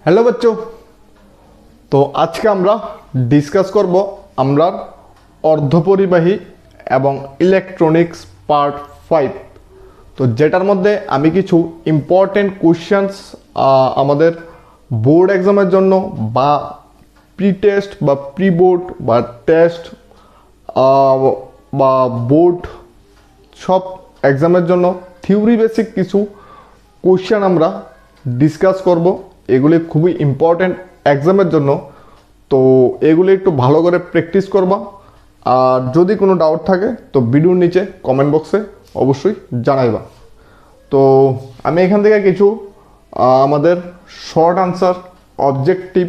Hello बच्चों। तो आज के আমরা ডিসকাস করব আমরা অর্ধপরিবাহী এবং ইলেকট্রনিক্স পার্ট 5। তো যেটার মধ্যে আমি কিছু ইম্পর্টেন্ট কোশ্চেনস আমাদের বোর্ড এক্সামের জন্য বা প্রি টেস্ট বা প্রি বোর্ড বা টেস্ট বা বোর্ড সব এক্সামের জন্য থিওরি বেসিক কিছু কোশ্চেন আমরা ডিসকাস করব। এগুলি খুবই ইম্পর্টেন্ট এক্সামের জন্য, তো এগুলি একটু ভালো করে প্র্যাকটিস করবা। আর যদি কোনো ডাউট থাকে তো ভিডিওর নিচে কমেন্ট বক্সে অবশ্যই জানাইবা। তো আমি এখান থেকে কিছু আমাদের শর্ট আনসার, অবজেক্টিভ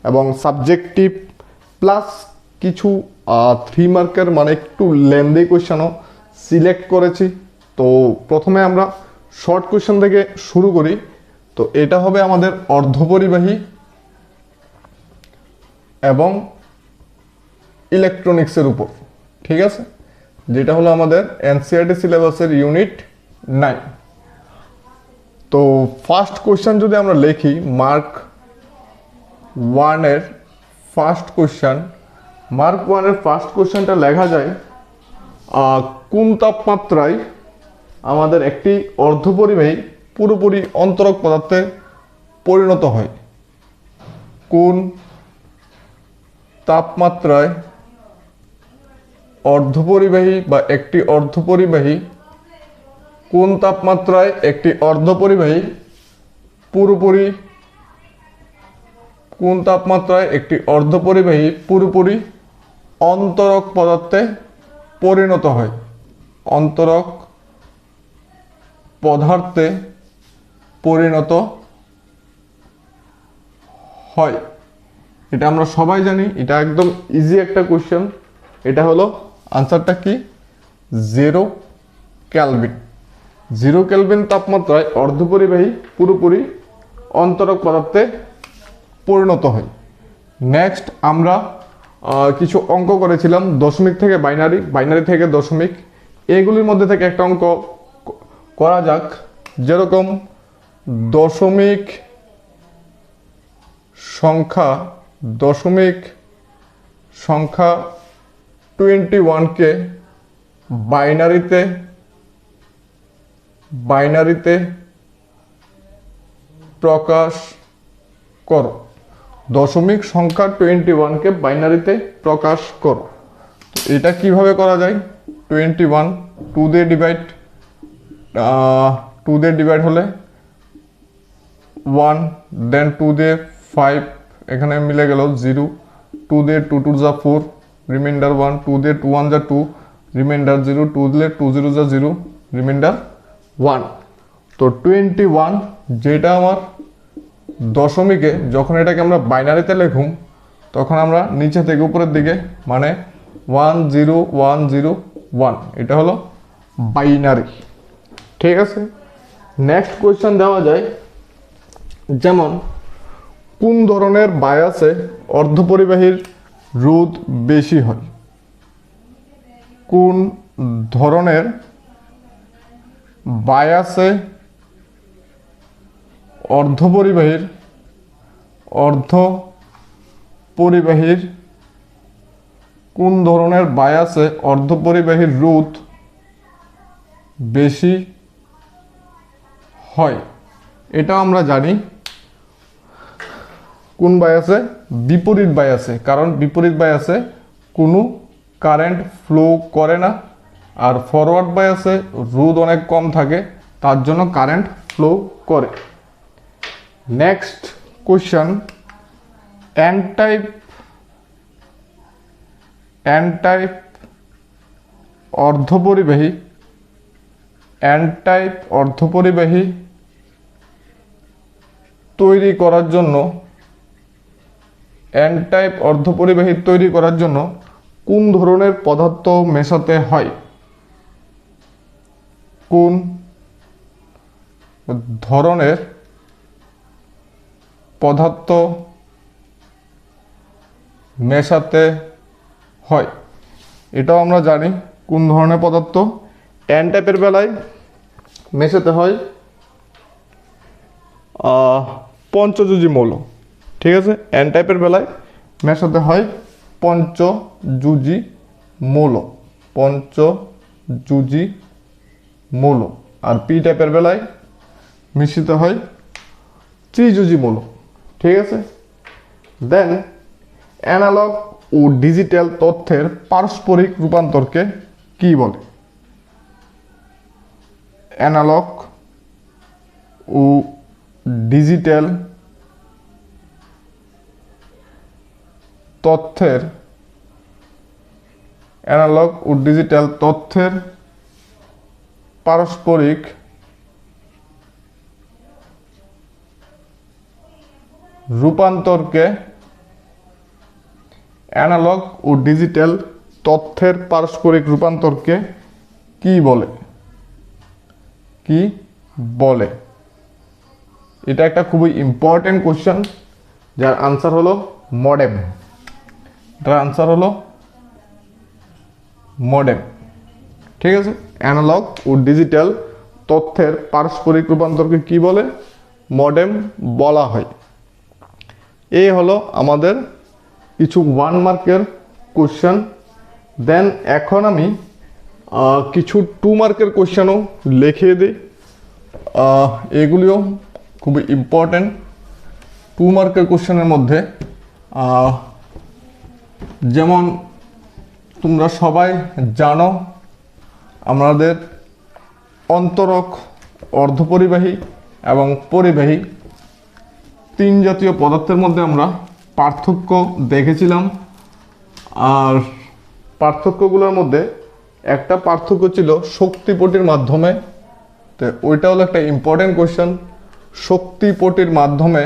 এবং সাবজেক্টিভ প্লাস কিছু 3 মার্কের মানে একটু লেন্দি কোয়েশ্চেনও সিলেক্ট করেছি। তো প্রথমে আমরা শর্ট কোয়েশ্চেন থেকে শুরু করি। তো এটা হবে আমাদের অর্ধপরিবাহী এবং ইলেকট্রনিক্সের উপর, ঠিক আছে, যেটা হলো আমাদের এনসিইআরটি সিলেবাসের ইউনিট 9। তো ফার্স্ট কোশ্চেন যদি আমরা লিখি, মার্ক 1 এর ফার্স্ট কোশ্চেন, মার্ক 1 এর ফার্স্ট কোশ্চেনটা লেখা যায় কোন তাপমাত্রায় আমাদের একটি অর্ধপরিবাহী পুরোপুরি অন্তরক পদার্থে পরিণত হয়? কোন তাপমাত্রায় অর্ধপরিবাহী বা একটি অর্ধপরিবাহী, কোন তাপমাত্রায় একটি অর্ধপরিবাহী পুরোপুরি, কোন তাপমাত্রায় একটি অর্ধপরিবাহী পুরোপুরি অন্তরক পদার্থে পরিণত হয়? অন্তরক পদার্থে পরিণত হয়। এটা আমরা সবাই জানি, এটা একদম ইজি একটা কোশ্চেন। এটা হলো আনসারটা কি? 0 কেলভিন। 0 কেলভিন তাপমাত্রায় অর্ধপরিবাহী পুরোপুরি অন্তরক পদার্থে পরিণত হয়। নেক্সট আমরা কিছু অঙ্ক করেছিলাম, দশমিক থেকে বাইনারি, বাইনারি থেকে দশমিক। এগুলির মধ্যে থেকে একটা অঙ্ক করা যাক। যেরকম দশমিক সংখ্যা 21কে বাইনারিতে প্রকাশ করো। দশমিক সংখ্যা 21কে বাইনারিতে প্রকাশ করো। এটা কিভাবে করা যায়? 21 2 দিয়ে ডিভাইড হলে 1, দেন 2 দিয়ে 5, এখানে মিলে গেল 0, 2 দিয়ে 2 2 যা 4, রিমাইন্ডার 1, 2 দিয়ে 2 1 যা 2, রিমাইন্ডার 0, 2 দিলে 2 0 যা 0, রিমাইন্ডার 1। তো 21 যেটা আমার দশমিকে, যখন এটাকে আমরা বাইনারিতে লিখুম তখন আমরা নিচে থেকে উপরের দিকে মানে 1 0 1 0 1, এটা হলো বাইনারি, ঠিক আছে। নেক্সট কোয়েশ্চেন দেওয়া যায়, যেমন কোন ধরনের বায়াসে অর্ধপরিবাহীর রোধ বেশি হয়? কোন ধরনের বায়াসে অর্ধপরিবাহীর কোন ধরনের বায়াসে অর্ধপরিবাহীর রোধ বেশি হয়? এটা আমরা জানি কোন বায়াসে? বিপরীত বায়াসে, কারণ বিপরীত বায়াসে কোনো কারেন্ট ফ্লো করে না, আর ফরওয়ার্ড বায়াসে রোধ অনেক কম থাকে, তার জন্য কারেন্ট ফ্লো করে। নেক্সট কোশ্চেন, এন টাইপ অর্ধপরিবাহী তৈরি করার জন্য কোন ধরনের পদার্থ মেশাতে হয়? কোন ধরনের পদার্থ মেশাতে হয়? এটাও আমরা জানি কোন ধরনের পদার্থ। এন টাইপের বেলায় মেশাতে হয় পঞ্চযোজী মৌল, ঠিক আছে, এন টাইপের বেলায় মেশাতে হয় পঞ্চযুজি মৌল, পঞ্চযুজি মৌল। আর পি টাইপের বেলায় মিশ্রিত হয় ত্রিযুজি মৌল। ঠিক আছে, দেন অ্যানালগ ও ডিজিটাল তথ্যের পারস্পরিক রূপান্তরকে কি বলে? অ্যানালগ ও ডিজিটাল তথ্যের, অ্যানালগ ও ডিজিটাল তথ্যের পারস্পরিক রূপান্তরকে, অ্যানালগ ও ডিজিটাল তথ্যের পারস্পরিক রূপান্তরকে কি বলে? কি বলে? এটা একটা খুবই ইম্পর্টেন্ট কোশ্চেন, যার আনসার হলো মডেম। এটার আনসার হলো মডেম। ঠিক আছে, অ্যানালগ ও ডিজিটাল তথ্যের পারস্পরিক রূপান্তরকে কি বলে? মডেম বলা হয়। এই হলো আমাদের কিছু 1 মার্কের কোশ্চেন। দেন এখন আমি কিছু 2 মার্কের কোশ্চেনও লিখিয়ে দিই। এগুলিও খুবই ইম্পর্টেন্ট। 2 মার্কের কোশ্চেনের মধ্যে যেমন তোমরা সবাই জানো আমাদের অন্তরক, অর্ধপরিবাহী এবং পরিবাহী 3 জাতীয় পদার্থের মধ্যে আমরা পার্থক্য দেখেছিলাম। আর পার্থক্যগুলোর মধ্যে একটা পার্থক্য ছিল শক্তিপটির মাধ্যমে। তো ওইটা হলো একটা ইম্পর্টেন্ট কোয়েশ্চেন। শক্তিপটির মাধ্যমে,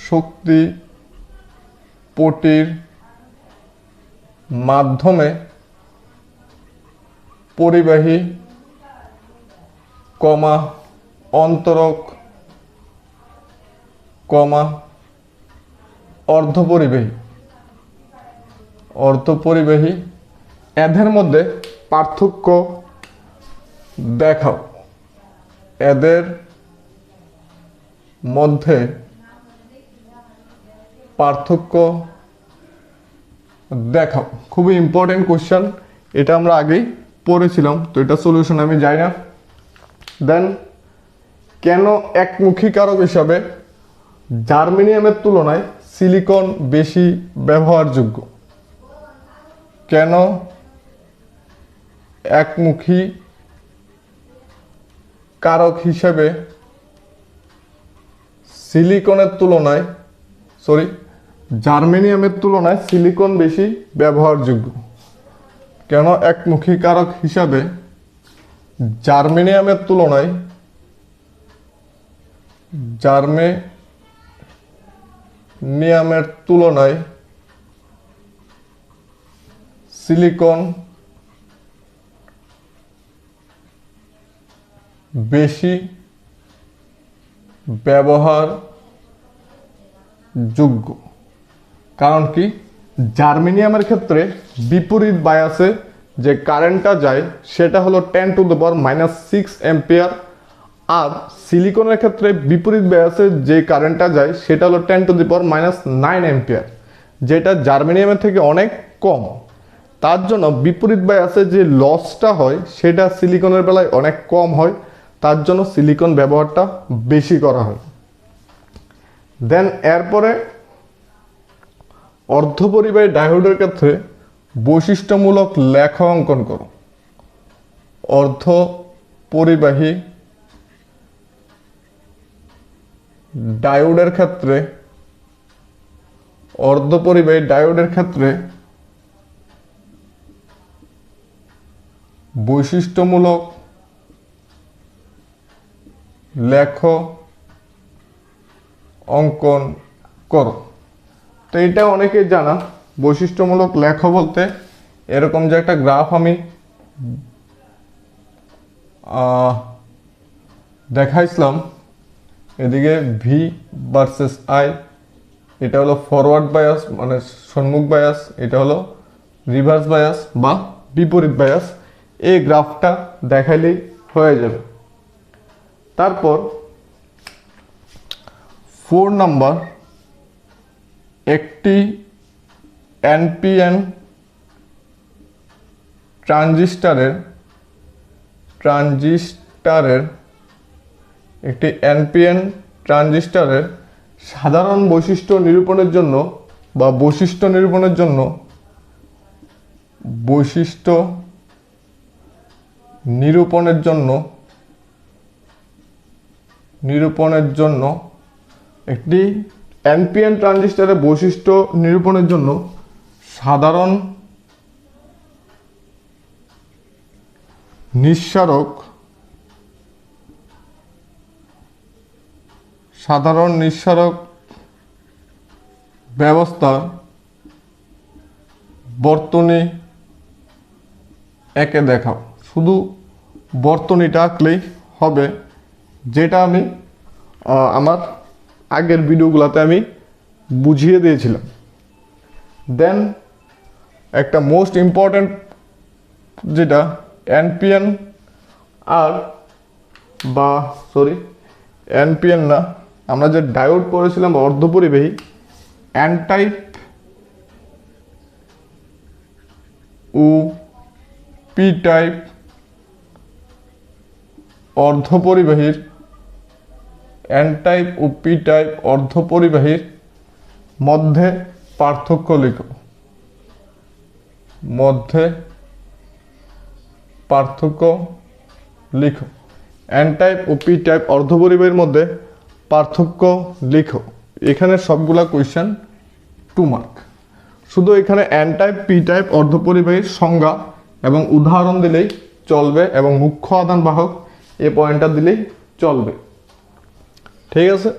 শক্তিপটির মাধ্যমে পরিবাহী কমা অন্তরক কমা অর্ধপরিবাহী এদের মধ্যে পার্থক্য দেখাও। এদের মধ্যে পার্থক্য দেখাও। খুবই ইম্পর্টেন্ট কোশ্চেন, এটা আমরা আগেই পড়েছিলাম, তো এটা সলিউশন আমি যাই না। দেন কেন একমুখী কারক হিসাবে জার্মেনিয়ামের তুলনায় সিলিকন বেশি ব্যবহারযোগ্য? কেন একমুখী কারক হিসাবে জার্মেনিয়ামের তুলনায় সিলিকন বেশি ব্যবহারযোগ্য? কেন একমুখী কারক হিসাবে জার্মেনিয়ামের তুলনায় সিলিকন বেশি ব্যবহারযোগ্য? কারণ কি, জার্মেনিয়ামের ক্ষেত্রে বিপরীত বায়াসে যে কারেন্টটা যায় সেটা হলো 10⁻⁻6 অ্যাম্পিয়ার, আর সিলিকনের ক্ষেত্রে বিপরীত বায়াসে যে কারেন্টটা যায় সেটা হলো 10⁻9 অ্যাম্পিয়ার, যেটা জার্মেনিয়ামের থেকে অনেক কম। তার জন্য বিপরীত বায়াসে যে লসটা হয় সেটা সিলিকনের বেলায় অনেক কম হয়, তার জন্য সিলিকন ব্যবহারটা বেশি করা হয়। দেন এরপরে অর্ধপরিবাহী ডায়োডের ক্ষেত্রে বৈশিষ্ট্যমূলক লেখা অঙ্কন করো। অর্ধপরিবাহী ডায়োডের ক্ষেত্রে বৈশিষ্ট্যমূলক লেখ অঙ্কন করো। তো এটা অনেকে জানা, বৈশিষ্ট্যমূলক লেখ বলতে এরকম যে একটা গ্রাফ আমি দেখাইছিলাম, এদিকে ভি ভার্সেস আই, এটা হলো ফরওয়ার্ড বায়াস মানে সম্মুখ বায়াস, এটা হলো রিভার্স বায়াস বা বিপরীত বায়াস। এই গ্রাফটা দেখাইলেই হয়ে যাবে। তারপর 4 নাম্বার একটি এনপিএন ট্রানজিস্টরের সাধারণ বৈশিষ্ট্য নিরূপণের জন্য বা বৈশিষ্ট্য নিরূপণের জন্য একটি এনপিএন ট্রানজিস্টরের বৈশিষ্ট্য নিরূপণের জন্য সাধারণ নিঃসারক ব্যবস্থার বর্তনী একে দেখাও। শুধু বর্তনীটা আঁকলেই হবে, যেটা আমি আমার আগের ভিডিওগুলোতে আমি বুঝিয়ে দিয়েছিলাম। দেন একটা মোস্ট ইম্পর্ট্যান্ট যেটা এনপিএন না, আমরা যে ডায়োড পড়েছিলাম অর্ধপরিবাহী, এন টাইপ ও পি টাইপ অর্ধপরিবাহীর মধ্যে পার্থক্য লিখো। এন টাইপ ও পি টাইপ অর্ধপরিবাহীর মধ্যে পার্থক্য লিখো। এখানে সবগুলা কোয়েশ্চেন 2 মার্ক। শুধু এখানে এন টাইপ পি টাইপ অর্ধপরিবাহীর সংজ্ঞা এবং উদাহরণ দিলেই চলবে, এবং মুখ্য আদান বাহক এই পয়েন্টটা দিলেই চলবে। ঠিক আছে,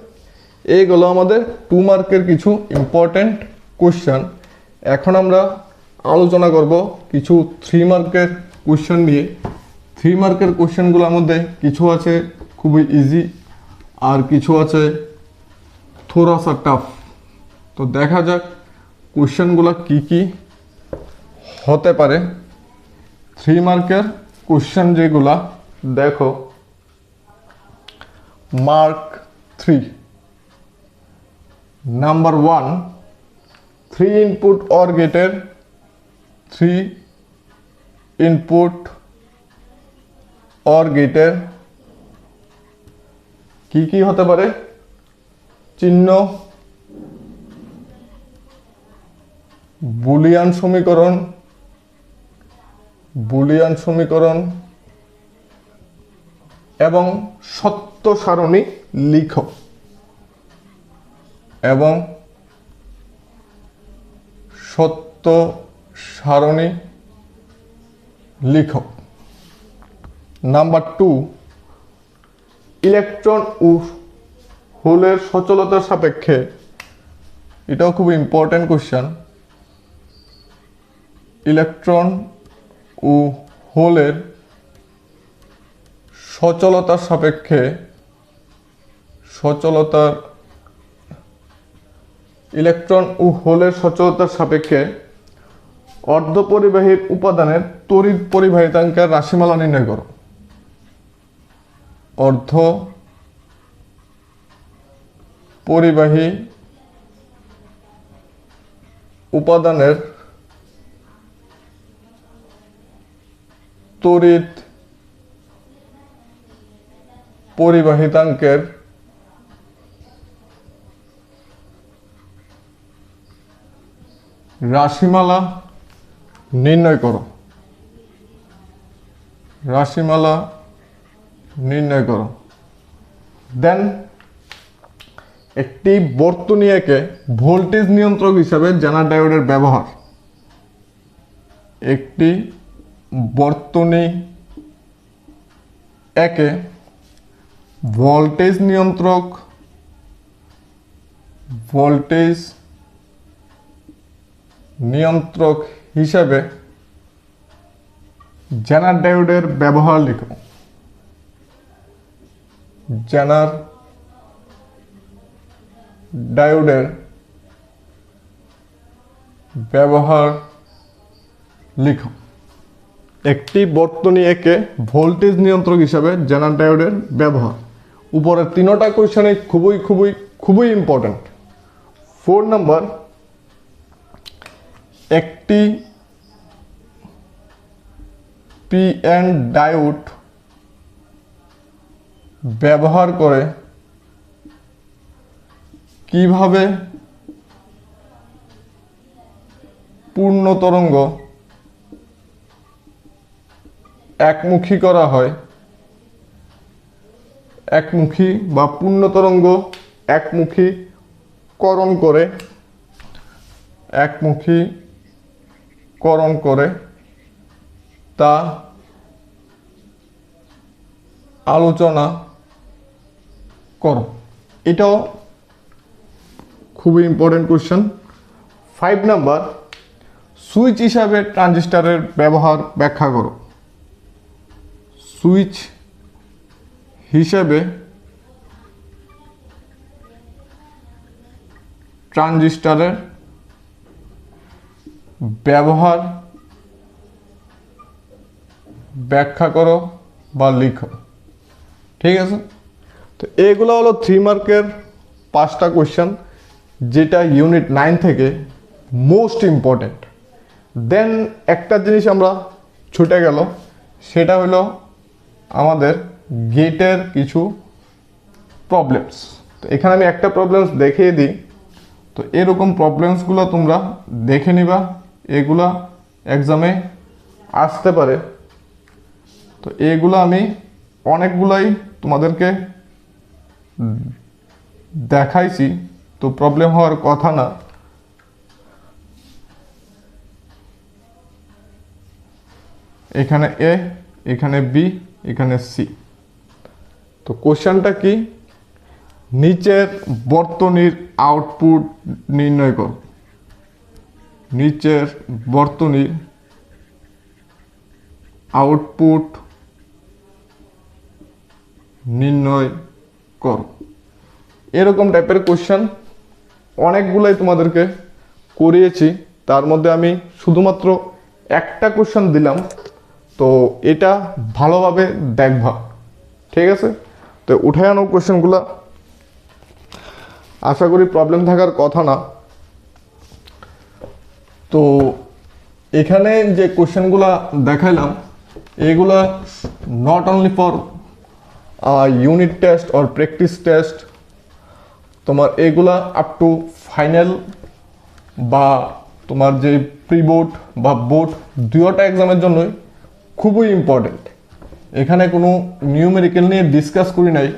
এইগুলো আমাদের 2 মার্কের কিছু ইম্পর্টেন্ট কোয়েশ্চেন। এখন আমরা আলোচনা করব কিছু 3 মার্কের কোয়েশ্চেন নিয়ে। 3 মার্কের কোয়েশ্চেনগুলোর মধ্যে কিছু আছে খুবই ইজি, আর কিছু আছে থোড়া সা টাফ। তো দেখা যাক কোয়েশ্চেনগুলো কি হতে পারে। 3 মার্কের কোয়েশ্চেন যেগুলা, দেখো মার্ক 3, নাম্বার 1, 3 ইনপুট অর গেটের কি হতে পারে? চিহ্ন, বুলিয়ান সমীকরণ এবং সত্য সারণী লিখো। নাম্বার 2, ইলেকট্রন ও হোলের সচলতার সাপেক্ষে, এটাও খুব ইম্পর্টেন্ট কোশ্চেন। ইলেকট্রন ও হোলের সচলতার সাপেক্ষে অর্ধপরিবাহীর উপাদানের তড়িৎ পরিবাহিতাঙ্কের রাশিমালা নির্ণয় করো। অর্ধপরিবাহী উপাদানের তড়িৎ পরিবাহিতাঙ্কের রাশিমালা নির্ণয় করো। দেন একটি বর্তনী একে ভোল্টেজ নিয়ন্ত্রক হিসাবে জেনার ডায়োডের ব্যবহার। একটি বর্তনী একে ভোল্টেজ নিয়ন্ত্রক হিসাবে জেনার ডায়োডের ব্যবহার লিখো। জেনার ডায়োডের ব্যবহার লিখো। একটি বর্তনী একে ভোল্টেজ নিয়ন্ত্রক হিসাবে জেনার ডায়োডের ব্যবহার। উপরের 3টা কোয়েশ্চেনে খুবই ইম্পর্টেন্ট। 4 নাম্বার, একটি পিএন ডায়োড ব্যবহার করে কিভাবে পূর্ণ তরঙ্গ একমুখী করা হয়, একমুখী বা পূর্ণ তরঙ্গ একমুখীকরণ করে তা আলোচনা করো। এটাও খুবই ইম্পর্টেন্ট কোশ্চেন। 5 নাম্বার, সুইচ হিসাবে ট্রানজিস্টরের ব্যবহার ব্যাখ্যা করো। সুইচ হিসেবে ট্রানজিস্টরের ব্যবহার ব্যাখ্যা করো বা লিখো। ঠিক আছে, তো এগুলো হলো 3 মার্কের 5টা কোশ্চেন, যেটা ইউনিট 9 থেকে মোস্ট ইম্পর্টেন্ট। দেন একটা জিনিস আমরা ছুটে গেল, সেটা হলো আমাদের গেটের কিছু প্রবলেমস। তো এখানে আমি একটা প্রবলেমস দেখিয়ে দিই। তো এরকম প্রবলেমসগুলো তোমরা দেখে নিবা, এগুলা এক্সামে আসতে পারে। তো এগুলো আমি অনেকগুলাই তোমাদেরকে দেখাইছি, তো প্রবলেম হওয়ার কথা না। এখানে এ, এখানে বি, এখানে সি। তো কোশ্চেনটা কি, নিচের বর্তনীর আউটপুট নির্ণয় করো। নিচের বর্তনীর আউটপুট নির্ণয় করো। এরকম টাইপের কোশ্চেন অনেকগুলাই তোমাদেরকে করিয়েছি, তার মধ্যে আমি শুধুমাত্র একটা কোশ্চেন দিলাম। তো এটা ভালোভাবে দেখবা, ঠিক আছে। তো উঠে আনো কোশ্চেনগুলো, আশা করি প্রবলেম থাকার কথা না। তো এখানে যে কোশ্চেনগুলো দেখাইলাম, এগুলা not only for unit test or practice test, তোমার এগুলা আপ টু ফাইনাল বা তোমার যে প্রি বোর্ড বা বোর্ড, দুয়োটা এক্সামের জন্যই খুবই ইম্পর্টেন্ট। এখানে কোনো নিউমেরিক্যাল নিয়ে ডিসকাস করি নাই,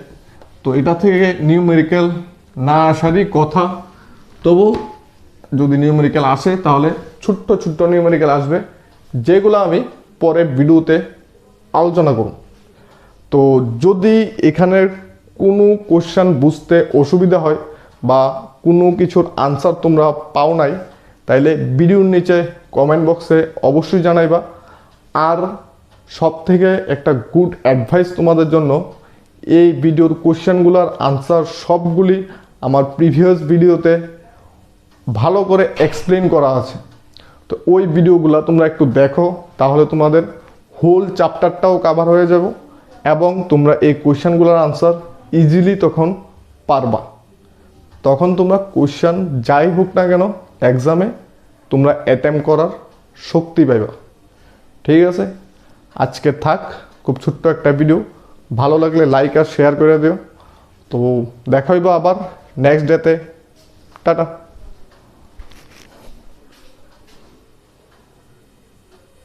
তো এটা থেকে নিউমেরিক্যাল না আসারই কথা। তবু যদি নিউমেরিক্যাল আসে তাহলে ছোট্ট ছোট্ট নিউমেরিক্যাল আসবে, যেগুলো আমি পরে ভিডিওতে আলোচনা করব। তো যদি এখানের কোনো কোশ্চেন বুঝতে অসুবিধা হয় বা কোনো কিছুর আনসার তোমরা পাও নাই, তাইলে ভিডিওর নিচে কমেন্ট বক্সে অবশ্যই জানাইবা। আর সব থেকে একটা গুড অ্যাডভাইস তোমাদের জন্য, এই ভিডিওর কোশ্চেনগুলোর আনসার সবগুলি আমার প্রিভিয়াস ভিডিওতে ভালো করে এক্সপ্লেন করা আছে। তো ওই ভিডিওগুলো তোমরা একটু দেখো, তাহলে তোমাদের হোল চ্যাপ্টারটাও কভার হয়ে যাব এবং তোমরা এই কোশ্চেনগুলোর আনসার ইজিলি তখন পারবা। তখন তোমরা কোশ্চেন যাই হোক না কেন এক্সামে তোমরা অ্যাটেম্প করার শক্তি পাইবা। ঠিক আছে, আজকে থাক, খুব ছোট্ট একটা ভিডিও। ভালো লাগলে লাইক আর শেয়ার করে দিও। তো দেখা হইবা আবার নেক্সট ডেতে। টাটা।